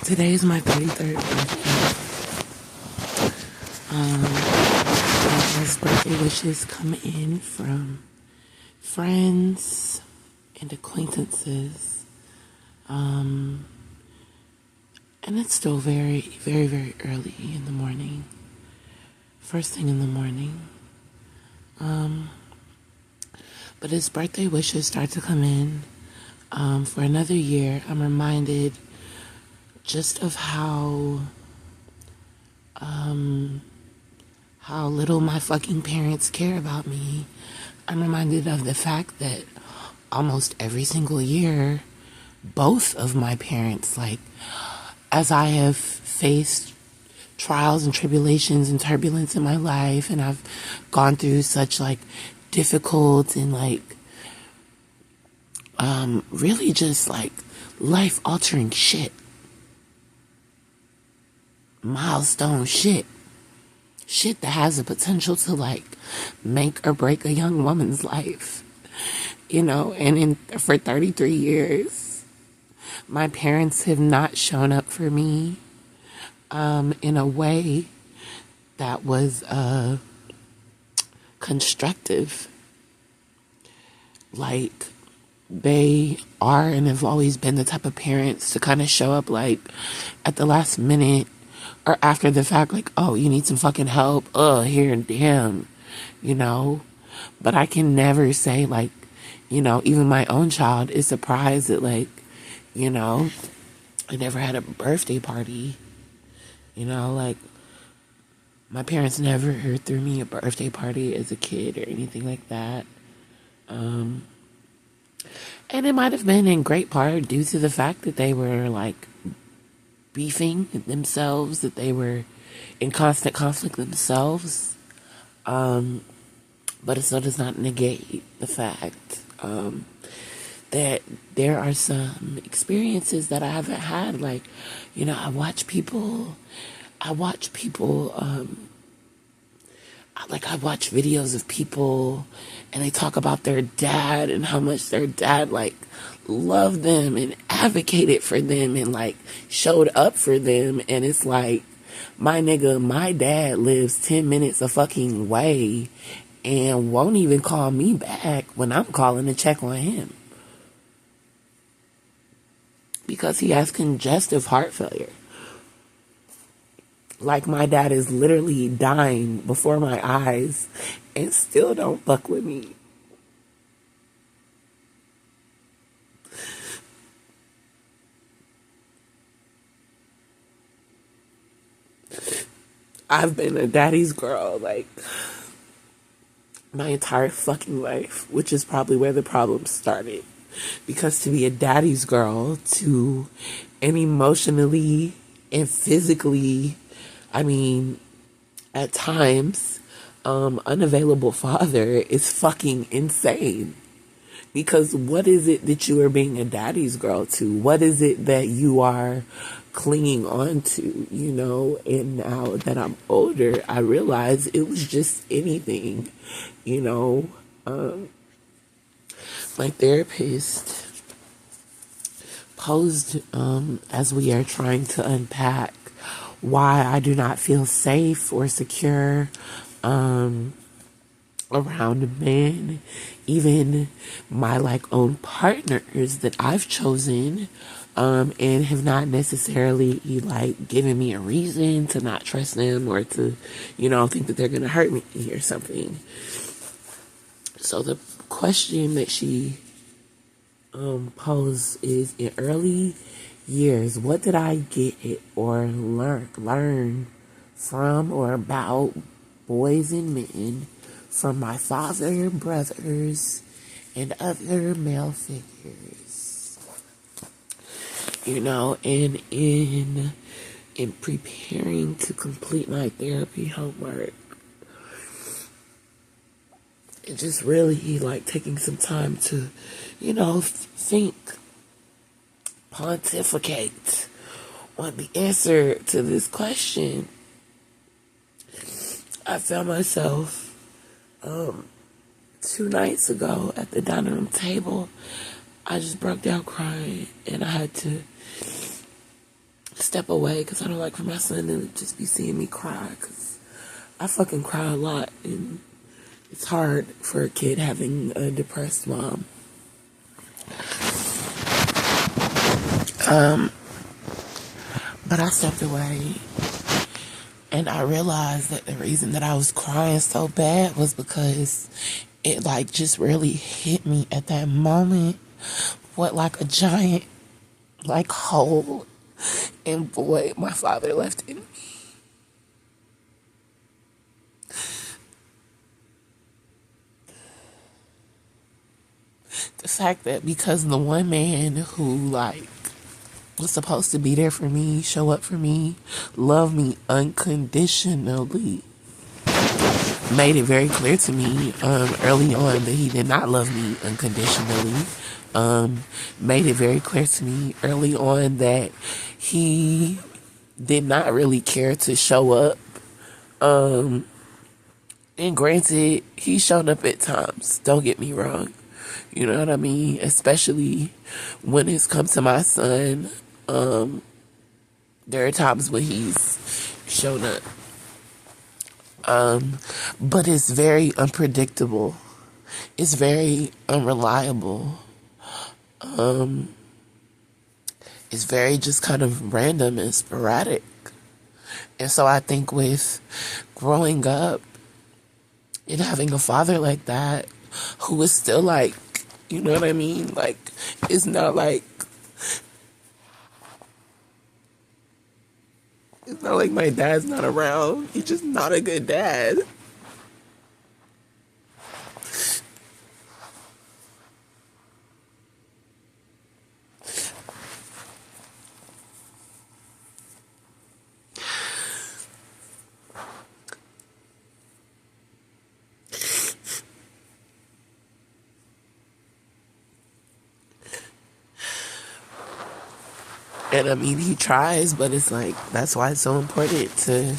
Today is my 33rd birthday. As birthday wishes come in from friends and acquaintances. And it's still very, very, very early in the morning. First thing in the morning. But as birthday wishes start to come in for another year, I'm reminded just of how little my fucking parents care about me. I'm reminded of the fact that almost every single year, both of my parents, as I have faced trials and tribulations and turbulence in my life, and I've gone through such difficult and really just life altering shit, milestone shit that has the potential to make or break a young woman's life, and for 33 years, my parents have not shown up for me in a way that was constructive. They are and have always been the type of parents to kind of show up at the last minute or after the fact, oh, you need some fucking help, here, damn, but I can never say even my own child is surprised that I never had a birthday party. My parents never threw me a birthday party as a kid or anything like that. And it might have been in great part due to the fact that they were beefing themselves, that they were in constant conflict themselves. But it still does not negate the fact that there are some experiences that I haven't had. I watch people, I watch videos of people and they talk about their dad and how much their dad loved them and advocated for them and showed up for them. And it's my nigga, my dad lives 10 minutes a fucking way and won't even call me back when I'm calling to check on him because he has congestive heart failure. My dad is literally dying before my eyes and still don't fuck with me. I've been a daddy's girl, my entire fucking life, which is probably where the problem started. Because to be a daddy's girl to an emotionally and physically, at times, unavailable father is fucking insane. Because what is it that you are being a daddy's girl to? What is it that you are clinging on to, And now that I'm older, I realize it was just anything, My therapist posed, as we are trying to unpack why I do not feel safe or secure around men, even my own partners that I've chosen, and have not necessarily given me a reason to not trust them or to, think that they're gonna hurt me or something. So the question that she posed is, in early years, what did I get or learn from or about boys and men from my father, brothers, and other male figures? And in preparing to complete my therapy homework, it just really taking some time to, think, pontificate on the answer to this question. I found myself 2 nights ago at the dining room table. I just broke down crying and I had to step away because I don't like for my son to just be seeing me cry, because I fucking cry a lot, and it's hard for a kid having a depressed mom. But I stepped away, and I realized that the reason that I was crying so bad was because it like just really hit me at that moment what like a giant like hole and void my father left in me. The fact that because the one man who like was supposed to be there for me, show up for me, love me unconditionally, made it very clear to me early on that he did not love me unconditionally. Made it very clear to me early on that he did not really care to show up. And granted, he showed up at times, don't get me wrong. You know what I mean? Especially when it's come to my son. There are times when he's shown up. But it's very unpredictable. It's very unreliable. It's very just kind of random and sporadic. And so I think with growing up and having a father like that, who is still like, you know what I mean? Like, it's not like my dad's not around. He's just not a good dad. And I mean, he tries, but it's like, that's why it's so important to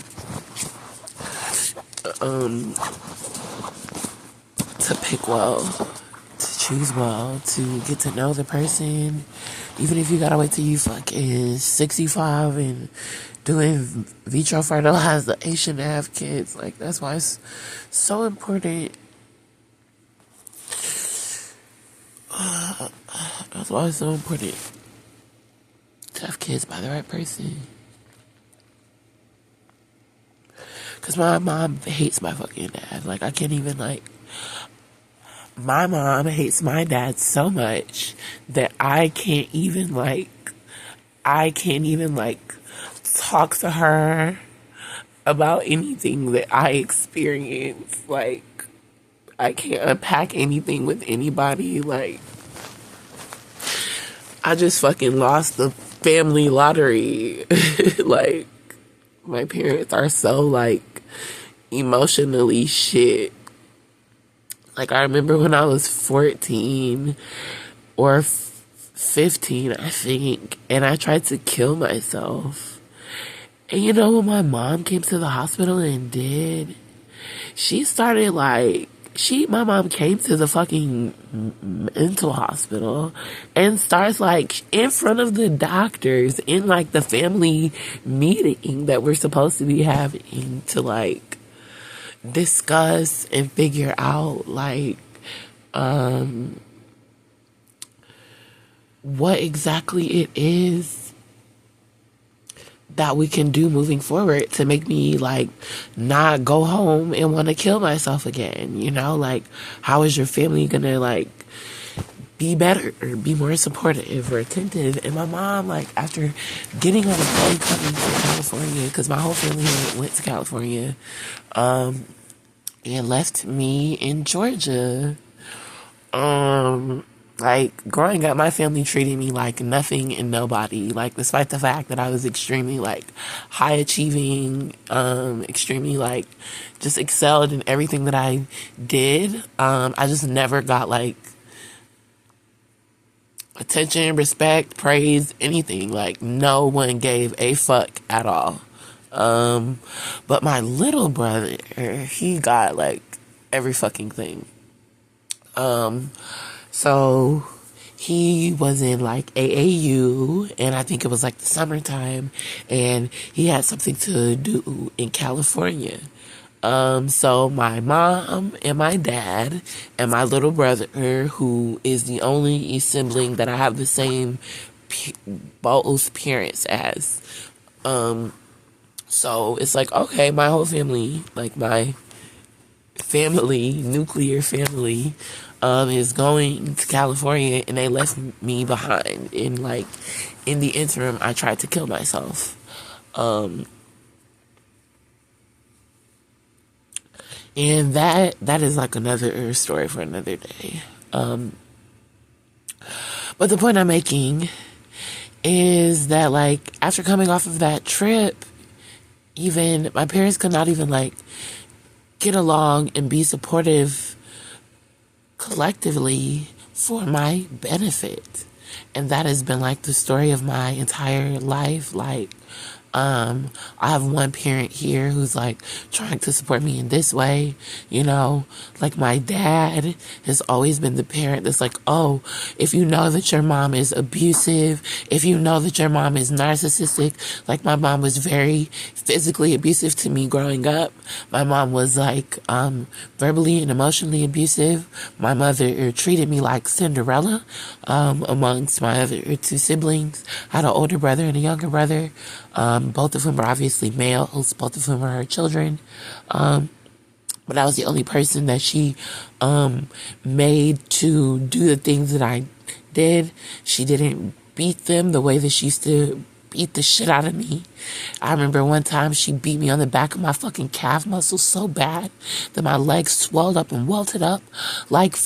pick well, to choose well, to get to know the person. Even if you gotta wait till you fucking 65 and doing vitro fertilization to have kids, like, that's why it's so important. That's why it's so important to have kids by the right person. Because my mom hates my fucking dad. Like, I can't even, like... My mom hates my dad so much that I can't even, like... talk to her about anything that I experience. Like, I can't unpack anything with anybody. Like, I just fucking lost the family lottery. Like, my parents are so, like, emotionally shit. Like, I remember when I was 14 or 15, I think, and I tried to kill myself. And you know what my mom came to the hospital and did? She started, like, my mom came to the fucking mental hospital and starts, like, in front of the doctors in, like, the family meeting that we're supposed to be having to, like, discuss and figure out, like, what exactly it is that we can do moving forward to make me, like, not go home and want to kill myself again, you know? Like, how is your family gonna, like, be better or be more supportive or attentive? And my mom, like, after getting on a plane coming to California, because my whole family went to California, and left me in Georgia. Like, growing up, my family treated me like nothing and nobody. Like, despite the fact that I was extremely, like, high achieving, extremely, like, just excelled in everything that I did, I just never got, like, attention, respect, praise, anything. Like, no one gave a fuck at all. But my little brother, he got, like, every fucking thing. So he was in like AAU, and I think it was like the summertime, and he had something to do in California. So my mom and my dad and my little brother, who is the only sibling that I have the same both parents as. So it's like, okay, my whole family, like my family, nuclear family, is going to California, and they left me behind. And like, in the interim, I tried to kill myself. And that is like another story for another day. But the point I'm making is that, like, after coming off of that trip, even my parents could not even like get along and be supportive collectively for my benefit. And that has been like the story of my entire life. Like, I have one parent here who's like trying to support me in this way, you know, like my dad has always been the parent that's like, oh, if you know that your mom is abusive, if you know that your mom is narcissistic, like my mom was very physically abusive to me growing up. My mom was like, verbally and emotionally abusive. My mother treated me like Cinderella, amongst my other two siblings. I had an older brother and a younger brother. Both of whom are obviously males. Both of whom are her children. But I was the only person that she made to do the things that I did. She didn't beat them the way that she used to beat the shit out of me. I remember one time she beat me on the back of my fucking calf muscle so bad that my legs swelled up and welted up like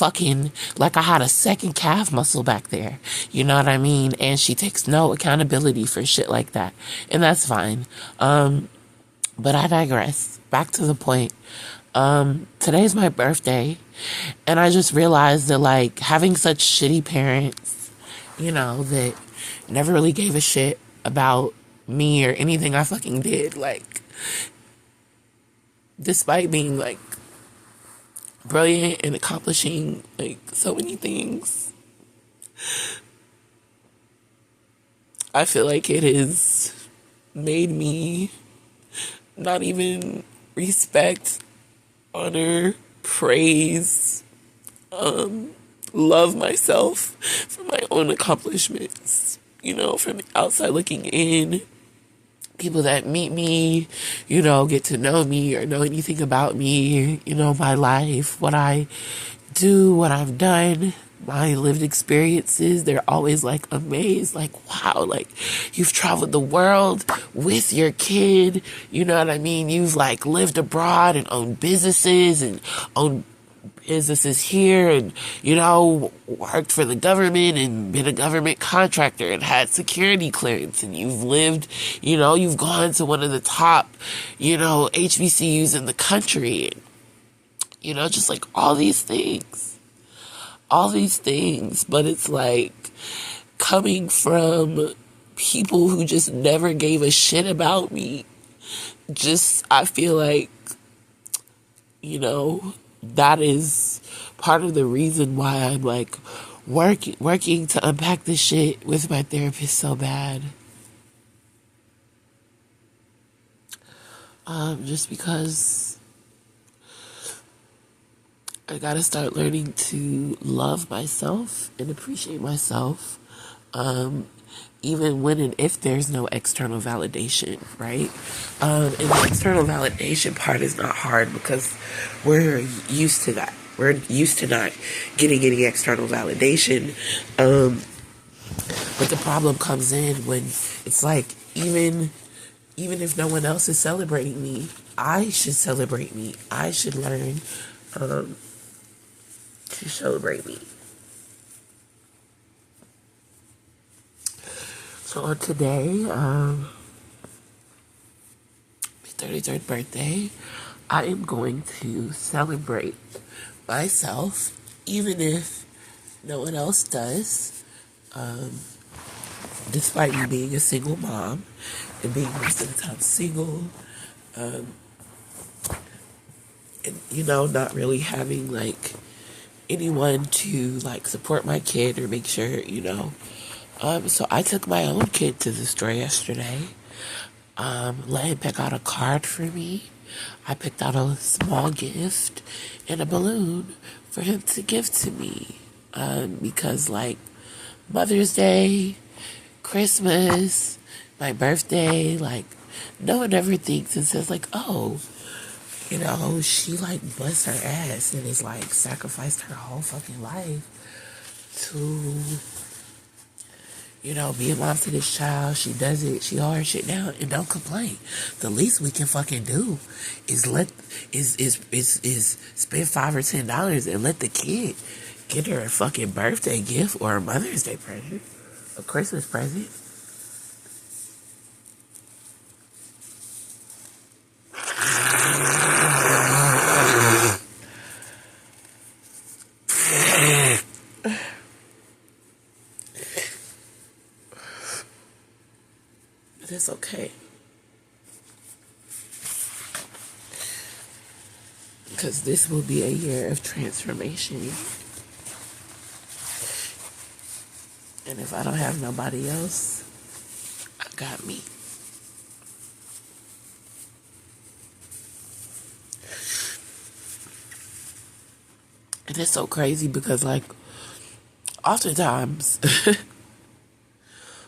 I had a second calf muscle back there. You know what I mean? And she takes no accountability for shit like that. And that's fine. But I digress. Back to the point. Today's my birthday, and I just realized that, like, having such shitty parents, you know, that never really gave a shit about me or anything I fucking did, like, despite being, like, brilliant and accomplishing, like, so many things, I feel like it has made me not even respect, honor, praise, love myself for my own accomplishments. You know, from the outside looking in, people that meet me, you know, get to know me or know anything about me, you know, my life, what I do, what I've done, my lived experiences, they're always like amazed, like, wow, like you've traveled the world with your kid, you know what I mean? You've like lived abroad and owned businesses here, and, you know, worked for the government and been a government contractor and had security clearance, and you've lived, you know, you've gone to one of the top, you know, HBCUs in the country, and, you know, just like all these things, but it's like coming from people who just never gave a shit about me. Just, I feel like, you know, that is part of the reason why I'm like working to unpack this shit with my therapist so bad. Just because I gotta start learning to love myself and appreciate myself, even when and if there's no external validation, right? And the external validation part is not hard because we're used to that. We're used to not getting any external validation. But the problem comes in when it's like, even if no one else is celebrating me, I should celebrate me. I should learn to celebrate me. So on today, my 33rd birthday, I am going to celebrate myself, even if no one else does. Despite me being a single mom and being most of the time single, and, you know, not really having like anyone to like support my kid or make sure, So I took my own kid to the store yesterday. Let him pick out a card for me. I picked out a small gift and a balloon for him to give to me. Because like Mother's Day, Christmas, my birthday, like no one ever thinks and says like, oh, she like busts her ass and is like sacrificed her whole fucking life to, be a mom to this child. She does it, she hard shit down and don't complain. The least we can fucking do is is spend $5 or $10 and let the kid get her a fucking birthday gift or a Mother's Day present, a Christmas present. But it's okay. Because this will be a year of transformation. And if I don't have nobody else, I got me. And it's so crazy because, like, oftentimes,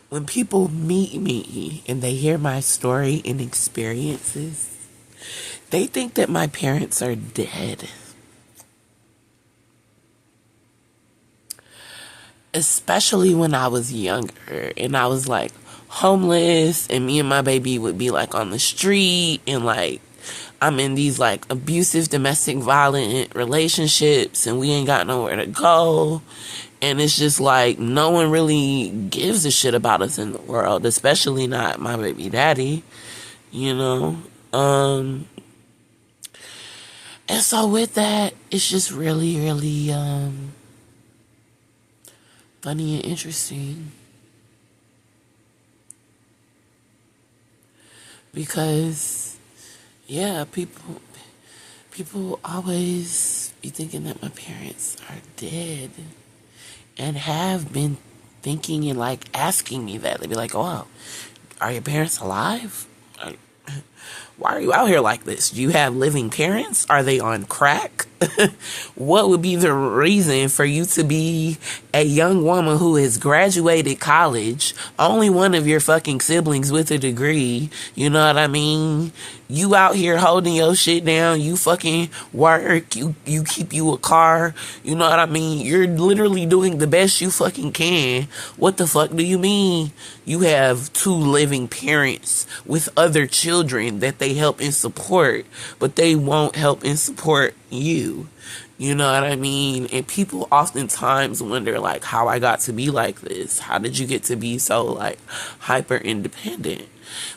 when people meet me and they hear my story and experiences, they think that my parents are dead. Especially when I was younger and I was like homeless and me and my baby would be like on the street and like I'm in these like abusive domestic violent relationships and we ain't got nowhere to go. And it's just like no one really gives a shit about us in the world, especially not my baby daddy, And so with that, it's just really, really funny and interesting. Because yeah, people always be thinking that my parents are dead and have been thinking and like asking me that. They'd be like, "Oh, are your parents alive? Why are you out here like this? Do you have living parents? Are they on crack? What would be the reason for you to be a young woman who has graduated college, only one of your fucking siblings with a degree, you know what I mean? You out here holding your shit down, you fucking work, you keep you a car, you know what I mean? You're literally doing the best you fucking can. What the fuck do you mean you have two living parents with other children that they help and support, but they won't help and support you?" You know what I mean? And people oftentimes wonder, like, how I got to be like this. How did you get to be so, like, hyper independent?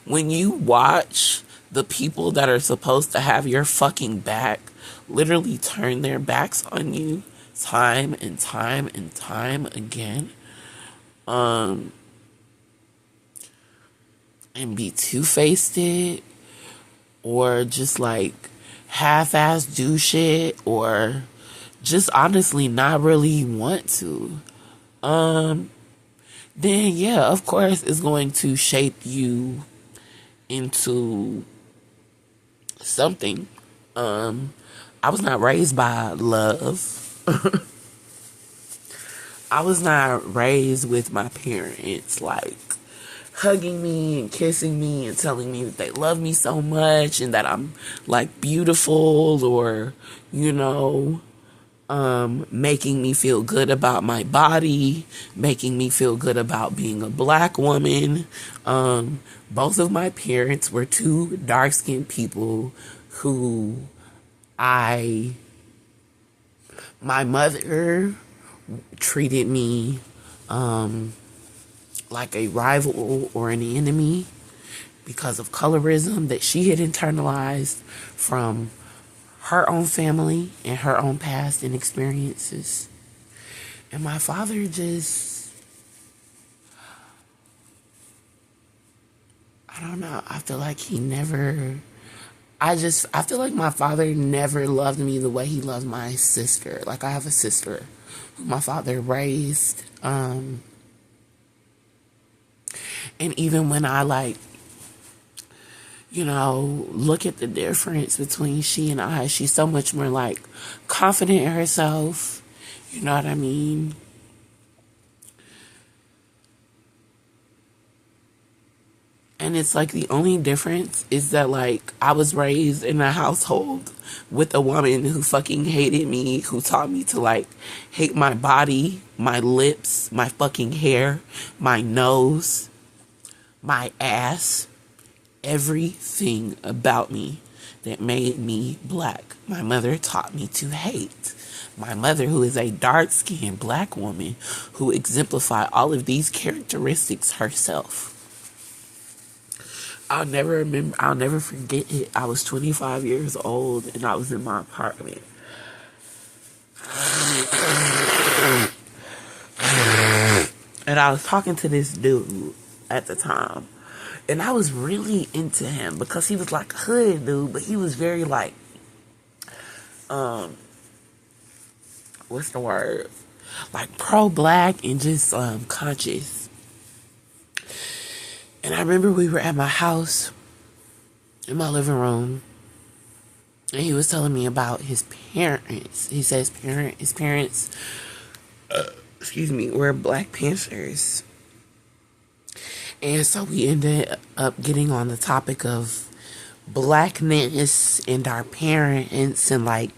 When you watch the people that are supposed to have your fucking back literally turn their backs on you time and time and time again, and be two-faced it, or just, like, half-ass do shit, or just honestly not really want to, then yeah, of course it's going to shape you into something. I was not raised by love. I was not raised with my parents like hugging me and kissing me and telling me that they love me so much and that I'm like beautiful, or making me feel good about my body, making me feel good about being a black woman. Both of my parents were two dark-skinned people who my mother treated me like a rival or an enemy because of colorism that she had internalized from her own family and her own past and experiences. And my father just, I don't know, I feel like he never I feel like my father never loved me the way he loved my sister. Like, I have a sister who my father raised. And even when I, like, look at the difference between she and I, she's so much more, like, confident in herself. You know what I mean? And it's like the only difference is that, like, I was raised in a household with a woman who fucking hated me, who taught me to, like, hate my body, my lips, my fucking hair, my nose, my ass, everything about me that made me black. My mother taught me to hate. My mother, who is a dark-skinned black woman who exemplified all of these characteristics herself. I'll never forget it. I was 25 years old and I was in my apartment. And I was talking to this dude at the time. And I was really into him because he was like a hood dude, but he was very like, what's the word? Like pro-black and just conscious. And I remember we were at my house, in my living room, and he was telling me about his parents. He said his parents, were Black Panthers. And so we ended up getting on the topic of blackness and our parents and, like,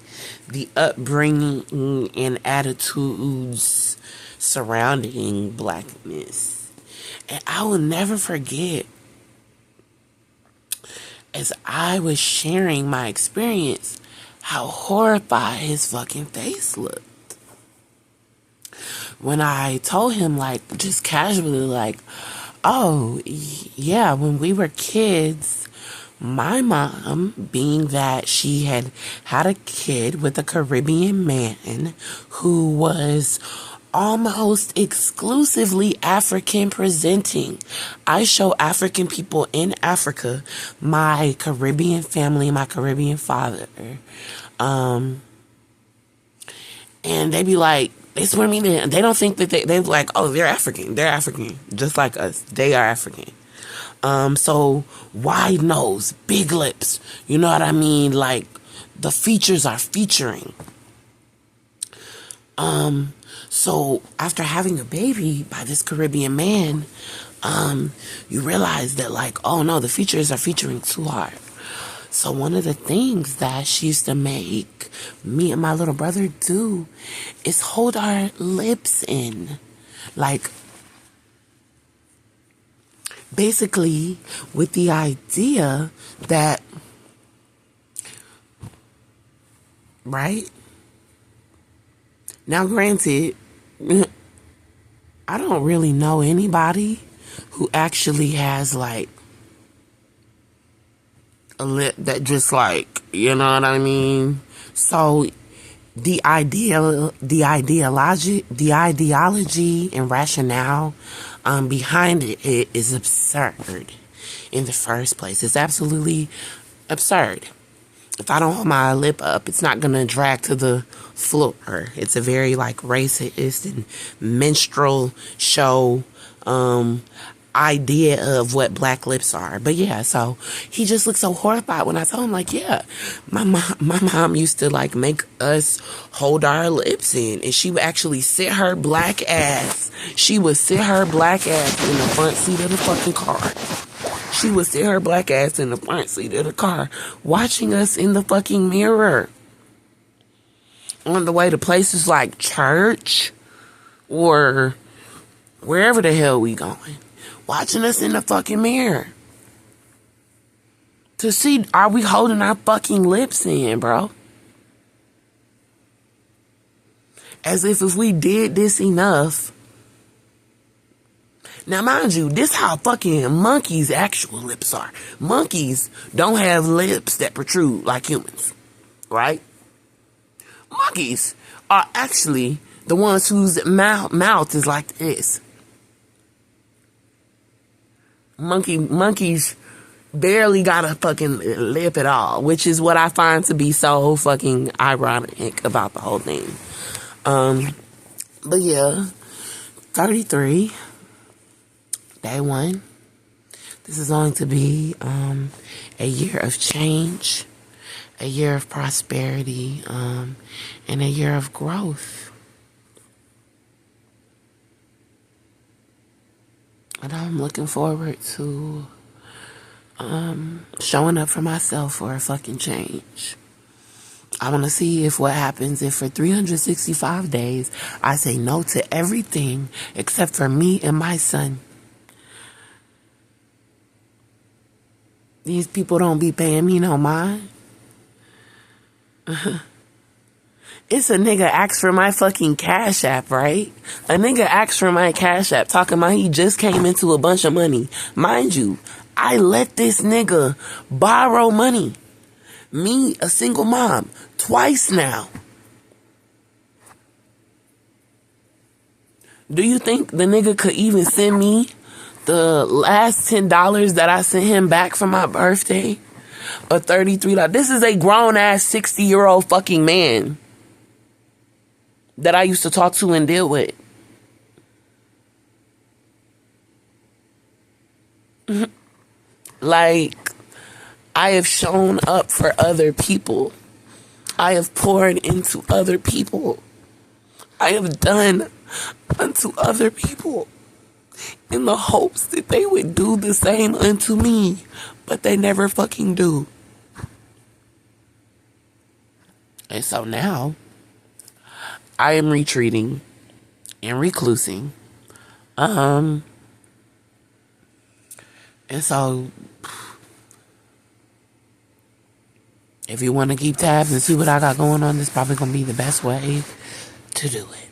the upbringing and attitudes surrounding blackness. And I will never forget, as I was sharing my experience, how horrified his fucking face looked. When I told him, like, just casually, like, oh, yeah, when we were kids, my mom, being that she had had a kid with a Caribbean man who was almost exclusively African presenting. I show African people in Africa my Caribbean family, my Caribbean father. And they be like, they swear me to, they don't think that they're like, oh, they're African. They're African. Just like us. They are African. So wide nose, big lips. You know what I mean? Like, the features are featuring. So after having a baby by this Caribbean man, you realize that, like, oh no, the features are featuring too hard. So one of the things that she used to make me and my little brother do is hold our lips in. Like, basically with the idea that, right? Now, granted, I don't really know anybody who actually has, like, a lip that just, like, you know what I mean? So the ideology and rationale behind it is absurd in the first place. It's absolutely absurd. If I don't hold my lip up, it's not gonna drag to the floor. It's a very, like, racist and minstrel show idea of what black lips are. But yeah, so he just looked so horrified when I told him, like, yeah, my mom used to, like, make us hold our lips in, and she would actually sit her black ass. She would sit her black ass in the front seat of the fucking car. She would sit her black ass in the front seat of the car, watching us in the fucking mirror on the way to places like church or wherever the hell we going. Watching us in the fucking mirror to see, are we holding our fucking lips in, bro? As if we did this enough. Now, mind you, this how fucking monkeys' actual lips are. Monkeys don't have lips that protrude like humans, right? Monkeys are actually the ones whose mouth is like this. Monkeys barely got a fucking lip at all, which is what I find to be so fucking ironic about the whole thing. But yeah, 33, day one. This is going to be a year of change, a year of prosperity, and a year of growth. And I'm looking forward to showing up for myself for a fucking change. I want to see if what happens if for 365 days I say no to everything except for me and my son. These people don't be paying me no mind. It's a nigga asked for my fucking Cash App, right? A nigga asked for my Cash App talking about he just came into a bunch of money. Mind you, I let this nigga borrow money. Me, a single mom, twice now. Do you think the nigga could even send me the last $10 that I sent him back for my birthday? Or $33? This is a grown-ass 60-year-old fucking man that I used to talk to and deal with. Like, I have shown up for other people. I have poured into other people. I have done unto other people in the hopes that they would do the same unto me, but they never fucking do. And so now, I am retreating and reclusing. And so, if you want to keep tabs and see what I got going on, this is probably going to be the best way to do it.